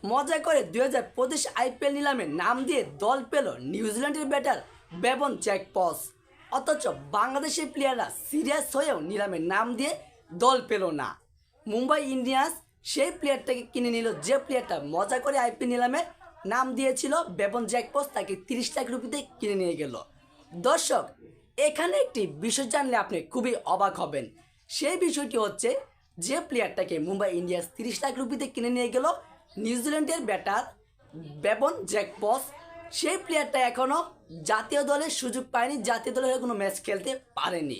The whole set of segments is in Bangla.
মজা করে 2025 আইপিএল নিলামে নাম দিয়ে দল পেল নিউজিল্যান্ডের ব্যাটার বেবন জ্যাকপস। অথচ বাংলাদেশের প্লেয়াররা সিরিয়াস হয়েও নিলামে নাম দিয়ে দল পেল না। মুম্বাই ইন্ডিয়ান্স সেই প্লেয়ারটাকে কিনে নিল, যে প্লেয়ারটা মজা করে আইপিএল নিলামে নাম দিয়েছিল বেবন জ্যাকপস, তাকে 30 লাখ রুপিতে কিনে নিয়ে গেল। দর্শক, এখানে একটি বিষয় জানলে আপনি খুবই অবাক হবেন। সেই বিষয়টি হচ্ছে, যে প্লেয়ারটাকে মুম্বাই ইন্ডিয়ান্স 30 লাখ রুপিতে কিনে নিয়ে গেল নিউজিল্যান্ডের ব্যাটার বেবন জ্যাকপস, সেই প্লেয়ারটা এখনও জাতীয় দলের সুযোগ পায়নি, জাতীয় দলের কোনো ম্যাচ খেলতে পারেনি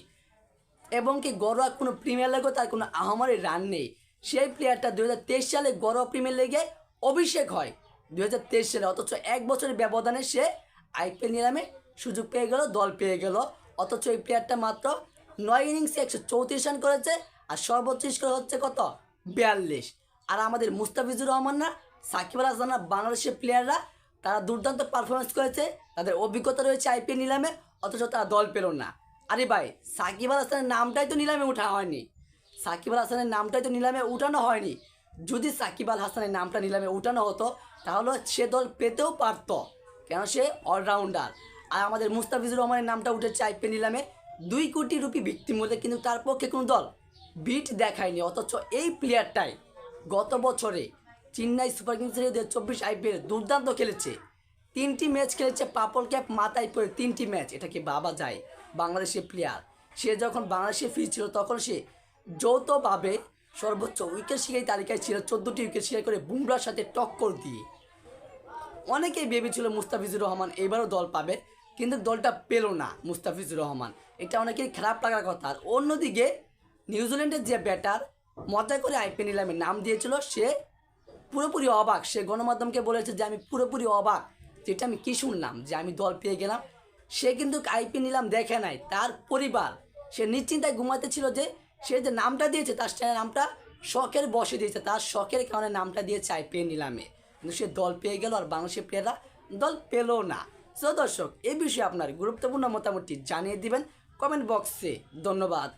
এবং কি ঘরোয়া কোনো প্রিমিয়ার লিগেও তার কোনো আহামরি রান নেই। সেই প্লেয়ারটা 2023 সালে ঘরোয়া প্রিমিয়ার লিগে অভিষেক হয় 2023 সালে, অথচ এক বছরের ব্যবধানে সে আইপিএল নিলামে সুযোগ পেয়ে গেল, দল পেয়ে গেল। অথচ এই প্লেয়ারটা মাত্র 9 ইনিংসে 134 রান করেছে, আর সর্বোচ্চ স্কোর হচ্ছে কত, 42। আর আমাদের মুস্তাফিজুর রহমানরা, সাকিব আল হাসানরা, বাংলাদেশের প্লেয়াররা তারা দুর্দান্ত পারফরমেন্স করেছে, তাদের অভিজ্ঞতা রয়েছে আইপিএল নিলামে, অথচ তারা দল পেল না। আরে ভাই, সাকিব আল হাসানের নামটাই তো নিলামে উঠানো হয়নি, সাকিব আল হাসানের নামটাই তো নিলামে উঠানো হয়নি। যদি সাকিব আল হাসানের নামটা নিলামে উঠানো হতো তাহলে সে দল পেতেও পারতো, কেন সে অলরাউন্ডার। আর আমাদের মুস্তাফিজুর রহমানের নামটা উঠেছে আইপিএল নিলামে 2 কোটি রুপি ভিত্তি মূল্যে, কিন্তু তার পক্ষে কোনো দল বিট দেখায়নি। অথচ এই প্লেয়ারটাই গত বছরে চেন্নাই সুপার কিংসের 2024 আইপিএল দুর্দান্ত খেলেছে, 3টি ম্যাচ খেলেছে, পার্পল ক্যাপ মাথায় পড়ে 3টি ম্যাচ। এটা কি ভাবা যায়? বাংলাদেশের প্লেয়ার, সে যখন বাংলাদেশে ফিরছিল তখন সে যৌথভাবে সর্বোচ্চ উইকেট শিকারী তালিকায় ছিল, 14টি উইকেট শিকার করে বুমরার সাথে টক্কর দিয়ে। অনেকেই ভেবেছিল মুস্তাফিজুর রহমান এবারও দল পাবে, কিন্তু দলটা পেল না মুস্তাফিজুর রহমান, এটা অনেকেই খারাপ লাগার কথা। আর অন্যদিকে নিউজিল্যান্ডের যে ব্যাটার মজা করে আইপিএল নিলামে নাম দিয়েছিল, সে পুরোপুরি অবাক। সে গণমাধ্যমকে বলেছে যে আমি পুরোপুরি অবাক, যেটা আমি কী শুনলাম যে আমি দল পেয়ে গেলাম। সে কিন্তু আইপিএল নিলাম দেখে নাই, তার পরিবার সে নিশ্চিন্তায় ঘুমাতে ছিল যে সে যে নামটা দিয়েছে তার নামটা শখের বসে দিয়েছে, তার শখের কারণে নামটা দিয়েছে আইপিএল নিলামে, কিন্তু সে দল পেয়ে গেল আর বাংলাদেশের প্লেয়াররা দল পেল না। সো দর্শক, এই বিষয়ে আপনার গুরুত্বপূর্ণ মতামতটি জানিয়ে দিবেন কমেন্ট বক্সে। ধন্যবাদ।